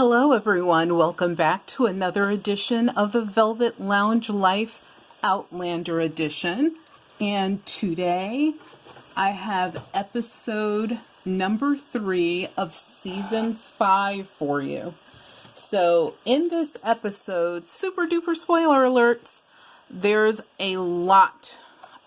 Hello everyone, welcome back to another edition of the Velvet Lounge Life Outlander edition. And today I have episode number 3 of season 5 for you. So in this episode, super duper spoiler alerts, there's a lot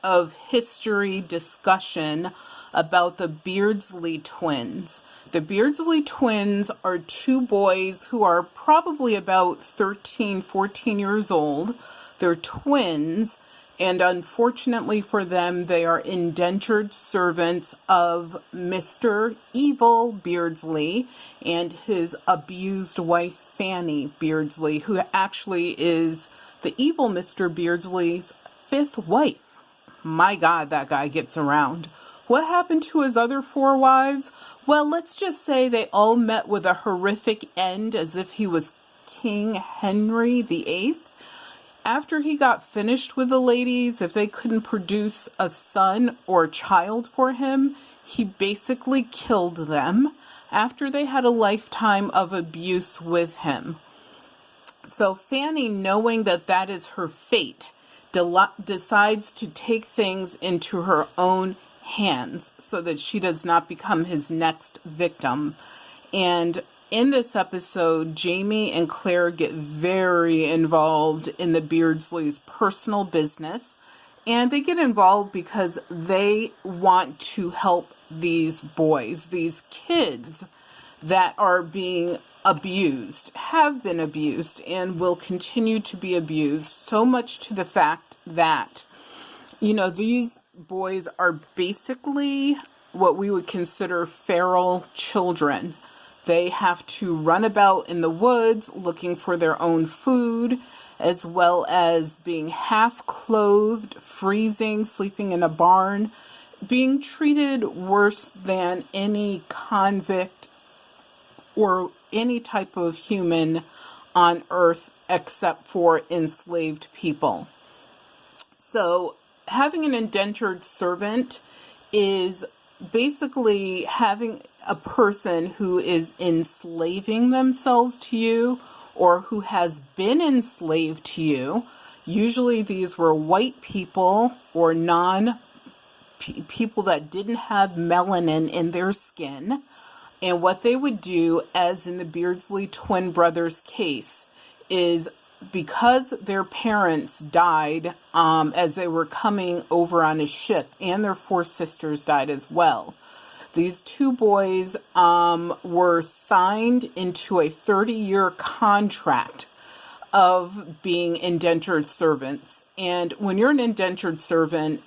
of history discussion about the Beardsley twins. The Beardsley twins are two boys who are probably about 13, 14 years old. They're twins, and unfortunately for them, they are indentured servants of Mr. Evil Beardsley and his abused wife, Fanny Beardsley, who actually is the evil Mr. Beardsley's 5th wife. My God, that guy gets around. What happened to his other 4 wives? Well, let's just say they all met with a horrific end as if he was King Henry VIII. After he got finished with the ladies, if they couldn't produce a son or a child for him, he basically killed them after they had a lifetime of abuse with him. So Fanny, knowing that that is her fate, decides to take things into her own hands so that she does not become his next victim. And in this episode, Jamie and Claire get very involved in the Beardsleys' personal business. And they get involved because they want to help these boys, these kids that are being abused, have been abused, and will continue to be abused, so much to the fact that, these boys are basically what we would consider feral children. They have to run about in the woods looking for their own food, as well as being half-clothed, freezing, sleeping in a barn, being treated worse than any convict or any type of human on earth except for enslaved people. So having an indentured servant is basically having a person who is enslaving themselves to you or who has been enslaved to you. Usually these were white people or people that didn't have melanin in their skin. And what they would do, as in the Beardsley twin brothers case, is because their parents died as they were coming over on a ship, and their 4 sisters died as well. These 2 boys were signed into a 30-year contract of being indentured servants. And when you're an indentured servant,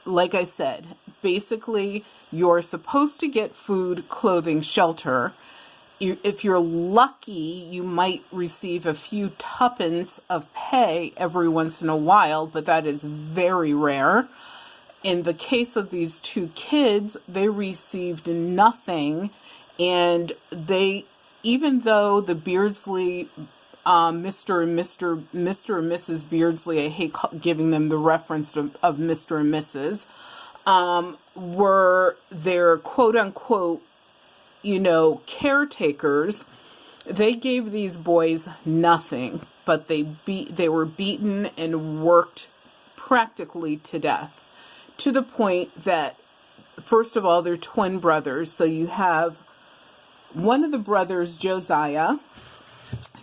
like I said, basically you're supposed to get food, clothing, shelter. If you're lucky, you might receive a few tuppence of pay every once in a while, but that is very rare. In the case of these 2 kids, they received nothing, and even though the Beardsley, Mr. and Mrs. Beardsley, I hate giving them the reference of Mr. and Mrs., were their quote-unquote, caretakers, they gave these boys nothing, but they were beaten and worked practically to death, to the point that, first of all, they're twin brothers. So you have one of the brothers, Josiah,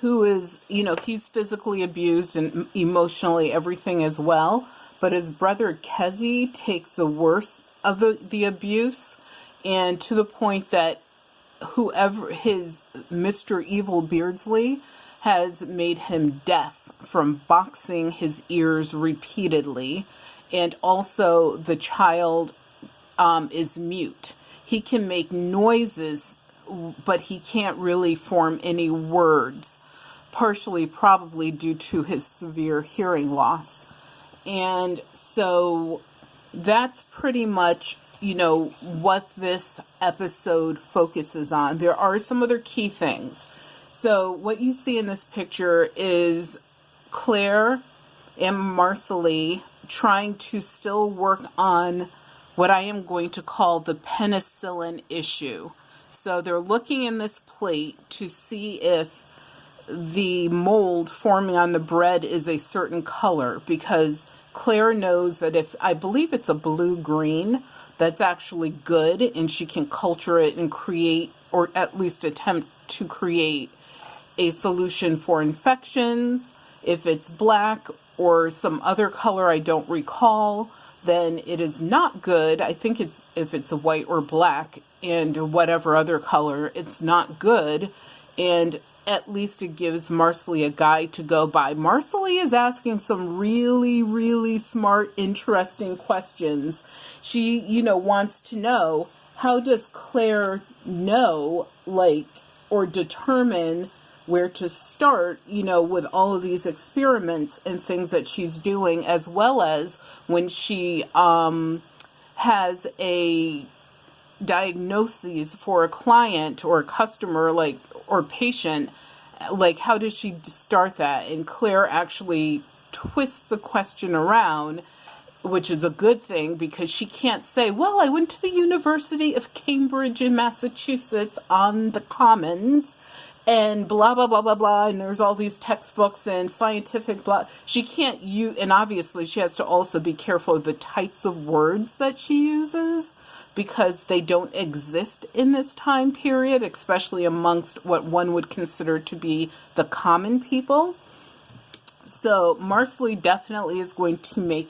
who is, he's physically abused and emotionally everything as well. But his brother, Kezzy, takes the worst of the abuse, and to the point that whoever his Mr. Evil Beardsley has made him deaf from boxing his ears repeatedly. And also the child is mute. He can make noises, but he can't really form any words, partially probably due to his severe hearing loss. And so that's pretty much, what this episode focuses on. There are some other key things. So what you see in this picture is Claire and Marcelly trying to still work on what I am going to call the penicillin issue. So they're looking in this plate to see if the mold forming on the bread is a certain color, because Claire knows that if, I believe it's a blue-green, that's actually good, and she can culture it and create, or at least attempt to create, a solution for infections. If it's black or some other color I don't recall, then it is not good. I think it's, if it's a white or black and whatever other color, it's not good. And at least it gives Marcelly a guide to go by. Marcelly is asking some really, really smart, interesting questions. She, wants to know, how does Claire know, or determine where to start, with all of these experiments and things that she's doing, as well as when she has a diagnosis for a client or a customer, or patient, how does she start that? And Claire actually twists the question around, which is a good thing, because she can't say, well, I went to the University of Cambridge in Massachusetts on the Commons, and blah, blah, blah, blah, blah, and there's all these textbooks and scientific blah. She can't use, and obviously she has to also be careful of the types of words that she uses, because they don't exist in this time period, especially amongst what one would consider to be the common people. So Marcelly definitely is going to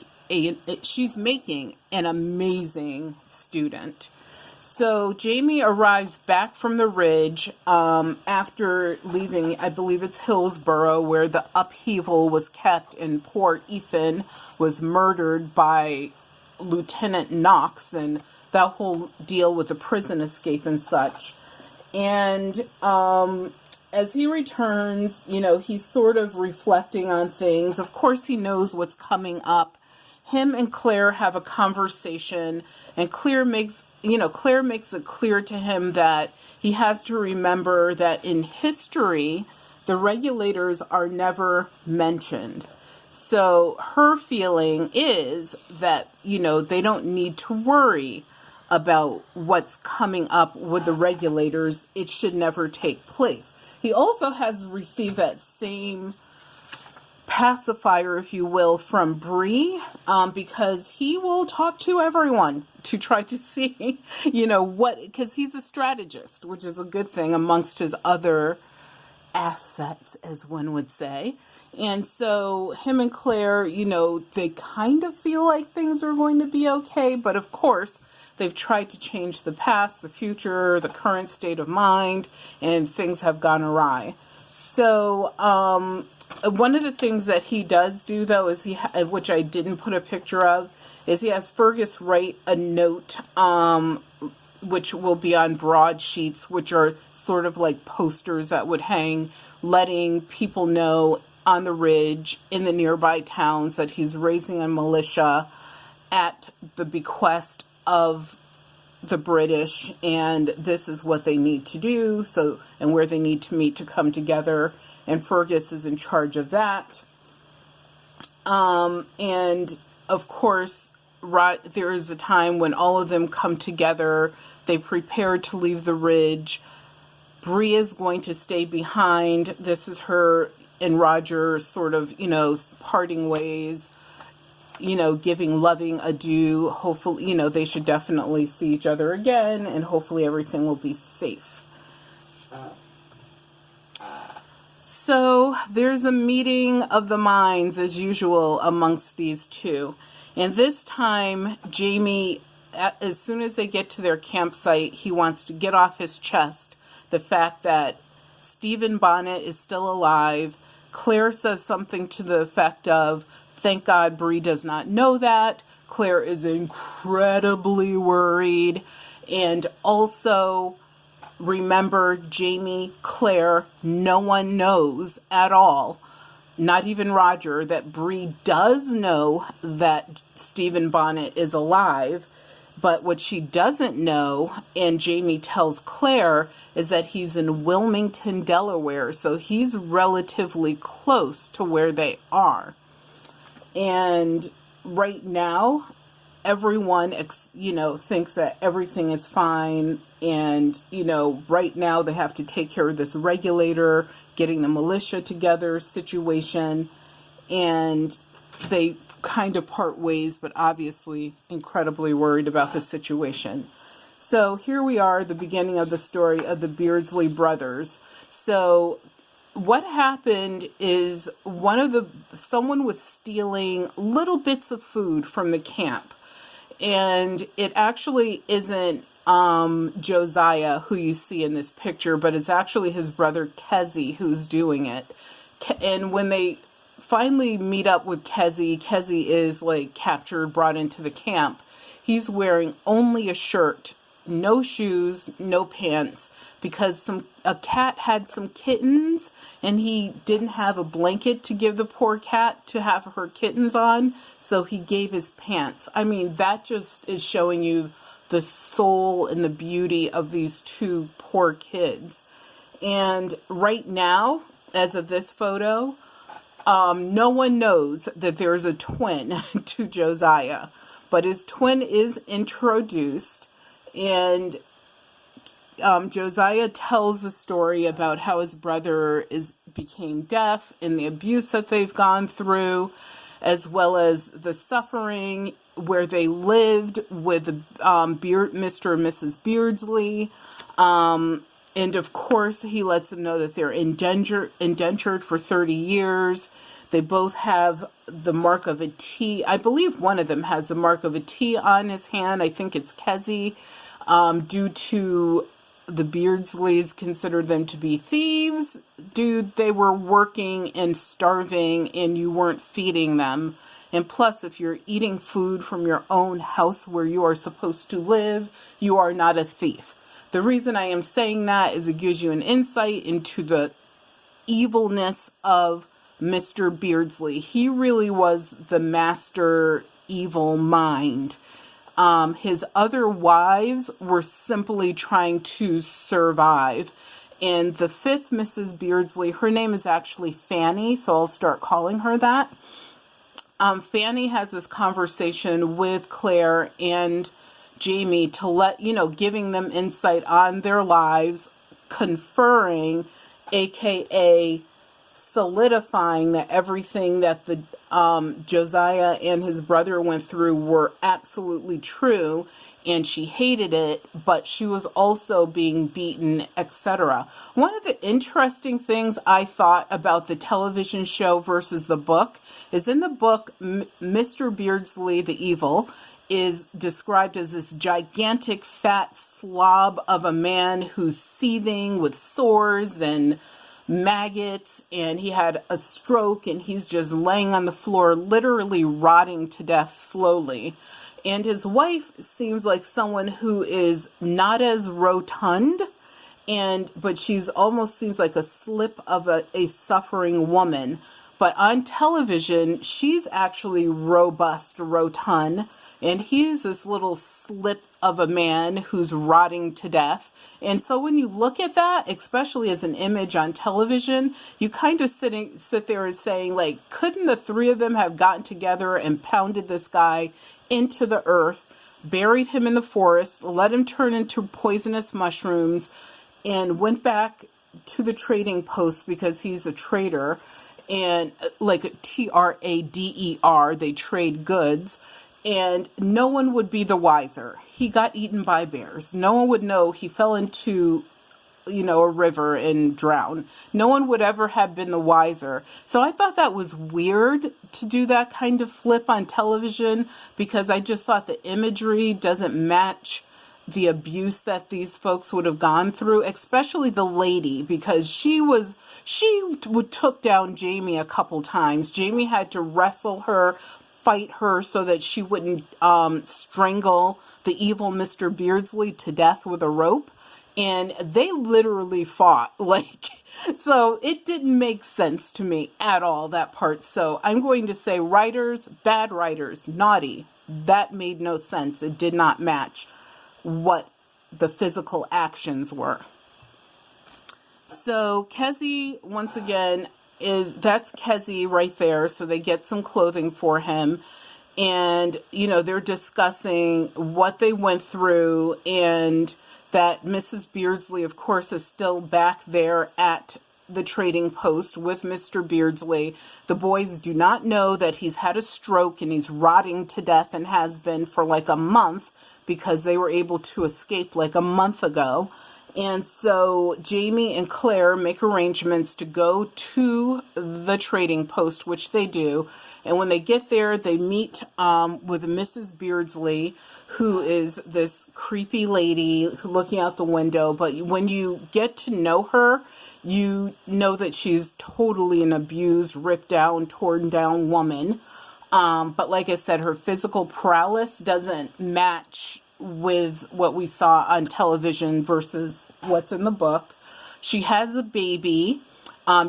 she's making an amazing student. So Jamie arrives back from the ridge after leaving, I believe it's Hillsborough, where the upheaval was kept and poor Ethan was murdered by Lieutenant Knox, and that whole deal with the prison escape and such. And as he returns, he's sort of reflecting on things. Of course, he knows what's coming up. Him and Claire have a conversation, and Claire makes it clear to him that he has to remember that in history, the regulators are never mentioned. So her feeling is that, they don't need to worry about what's coming up with the regulators. It should never take place. He also has received that same pacifier, if you will, from Bree, because he will talk to everyone to try to see, because he's a strategist, which is a good thing amongst his other assets, as one would say. And so him and Claire, they kind of feel like things are going to be okay, but of course, they've tried to change the past, the future, the current state of mind, and things have gone awry. So, one of the things that he does do, though, is which I didn't put a picture of, is he has Fergus write a note, which will be on broadsheets, which are sort of like posters that would hang, letting people know on the ridge, in the nearby towns, that he's raising a militia at the bequest of the British, and this is what they need to do, and where they need to meet to come together, and Fergus is in charge of that. And of course, there is a time when all of them come together. They prepare to leave the ridge. Bree is going to stay behind. This is her and Roger sort of, parting ways, giving loving adieu. Hopefully, they should definitely see each other again, and hopefully everything will be safe. So there's a meeting of the minds, as usual, amongst these two. And this time, Jamie, as soon as they get to their campsite, he wants to get off his chest the fact that Stephen Bonnet is still alive. Claire says something to the effect of, thank God Bree does not know that. Claire is incredibly worried. And also, remember, Jamie, Claire, no one knows at all, not even Roger, that Bree does know that Stephen Bonnet is alive. But what she doesn't know, and Jamie tells Claire, is that he's in Wilmington, Delaware. So he's relatively close to where they are. And right now, everyone, thinks that everything is fine. And, right now they have to take care of this regulator, getting the militia together situation. And they kind of part ways, but obviously incredibly worried about the situation. So here we are, the beginning of the story of the Beardsley brothers. So what happened is someone was stealing little bits of food from the camp. And it actually isn't Josiah who you see in this picture, but it's actually his brother Kezi who's doing it. And when they finally meet up with Kezi is like captured, brought into the camp. He's wearing only a shirt, no shoes, no pants, because a cat had some kittens and he didn't have a blanket to give the poor cat to have her kittens on, so he gave his pants. I mean, that just is showing you the soul and the beauty of these two poor kids. And right now, as of this photo, no one knows that there's a twin to Josiah, but his twin is introduced, and Josiah tells the story about how his brother became deaf and the abuse that they've gone through, as well as the suffering where they lived with Mr. and Mrs. Beardsley. And of course, he lets them know that they're indentured for 30 years. They both have the mark of a T. I believe one of them has the mark of a T on his hand. I think it's Kezi, due to the Beardsleys considered them to be thieves. Dude, they were working and starving and you weren't feeding them. And plus, if you're eating food from your own house where you are supposed to live, you are not a thief. The reason I am saying that is it gives you an insight into the evilness of Mr. Beardsley. He really was the master evil mind. His other wives were simply trying to survive. And the fifth Mrs. Beardsley, her name is actually Fanny, so I'll start calling her that. Fanny has this conversation with Claire and Jamie to giving them insight on their lives, conferring, aka solidifying that everything that the Josiah and his brother went through were absolutely true, and she hated it, but she was also being beaten, etc. One of the interesting things I thought about the television show versus the book is in the book, Mr. Beardsley the Evil is described as this gigantic fat slob of a man who's seething with sores and maggots, and he had a stroke and he's just laying on the floor, literally rotting to death slowly. And his wife seems like someone who is not as rotund, but she's almost seems like a slip of a suffering woman. But on television, she's actually robust, rotund, and he's this little slip of a man who's rotting to death. And so when you look at that, especially as an image on television, you kind of sit there and saying, like, couldn't the three of them have gotten together and pounded this guy into the earth, buried him in the forest, let him turn into poisonous mushrooms, and went back to the trading post because he's a trader, and like a trader, they trade goods. And no one would be the wiser. He got eaten by bears. No one would know he fell into, a river and drowned. No one would ever have been the wiser. So I thought that was weird to do that kind of flip on television, because I just thought the imagery doesn't match the abuse that these folks would have gone through, especially the lady, because she took down Jamie a couple times. Jamie had to wrestle her, fight her so that she wouldn't strangle the evil Mr. Beardsley to death with a rope. And they literally fought. So it didn't make sense to me at all, that part. So I'm going to say writers, bad writers, naughty. That made no sense. It did not match what the physical actions were. So Kezi, once again, that's Kezi right there. So they get some clothing for him, and they're discussing what they went through, and that Mrs. Beardsley, of course, is still back there at the trading post with Mr. Beardsley. The boys do not know that he's had a stroke and he's rotting to death and has been for like a month, because they were able to escape like a month ago. And so Jamie and Claire make arrangements to go to the trading post, which they do. And when they get there, they meet with Mrs. Beardsley, who is this creepy lady looking out the window. But when you get to know her, you know that she's totally an abused, ripped down, torn down woman. But like I said, her physical prowess doesn't match with what we saw on television versus what's in the book. She has a baby.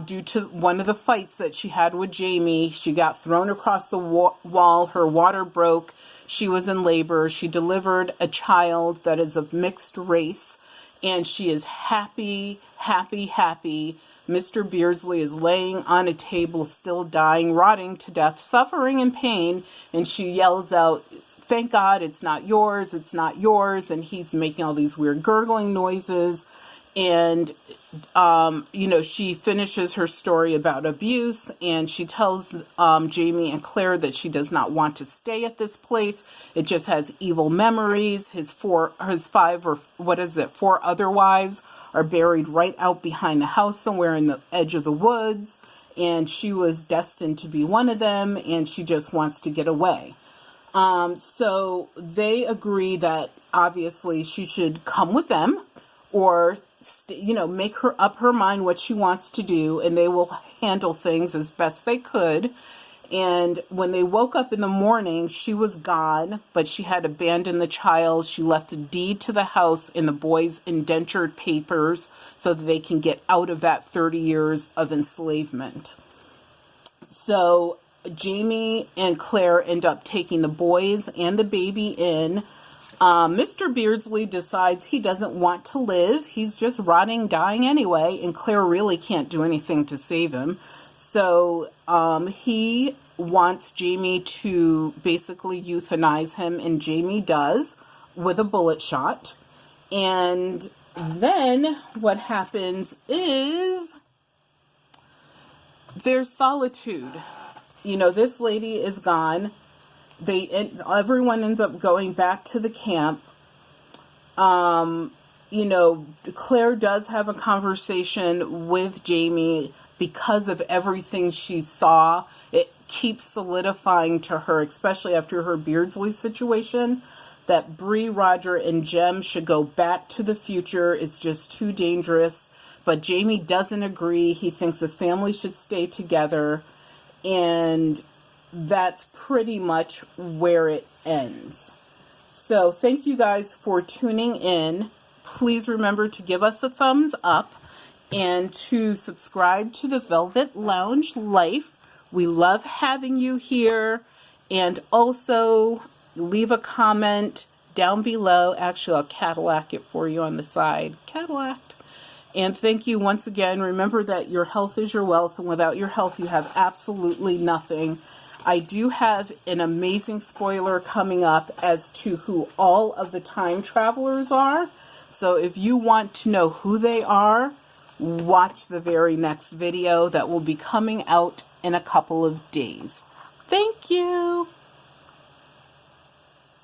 Due to one of the fights that she had with Jamie, she got thrown across the wall. Her water broke. She was in labor. She delivered a child that is of mixed race, and she is happy, happy, happy. Mr. Beardsley is laying on a table, still dying, rotting to death, suffering in pain, and she yells out, "Thank God it's not yours, it's not yours." And he's making all these weird gurgling noises. And, she finishes her story about abuse, and she tells Jamie and Claire that she does not want to stay at this place. It just has evil memories. His four other wives are buried right out behind the house somewhere in the edge of the woods. And she was destined to be one of them, and she just wants to get away. So they agree that obviously she should come with them, or make her mind what she wants to do, and they will handle things as best they could. And when they woke up in the morning, she was gone, but she had abandoned the child. She left a deed to the house and the boys' indentured papers so that they can get out of that 30 years of enslavement. So Jamie and Claire end up taking the boys and the baby in. Mr. Beardsley decides he doesn't want to live. He's just rotting, dying anyway, and Claire really can't do anything to save him. So he wants Jamie to basically euthanize him, and Jamie does with a bullet shot. And then what happens is there's solitude. This lady is gone. Everyone ends up going back to the camp. Claire does have a conversation with Jamie because of everything she saw. It keeps solidifying to her, especially after her Beardsley situation, that Bree, Roger, and Jem should go back to the future. It's just too dangerous. But Jamie doesn't agree. He thinks the family should stay together. And that's pretty much where it ends. So thank you guys for tuning in. Please remember to give us a thumbs up and to subscribe to the Velvet Lounge Life. We love having you here. And also leave a comment down below. Actually, I'll Cadillac it for you on the side. Cadillac. And thank you once again. Remember that your health is your wealth, and without your health, you have absolutely nothing. I do have an amazing spoiler coming up as to who all of the time travelers are. So if you want to know who they are, watch the very next video that will be coming out in a couple of days. Thank you.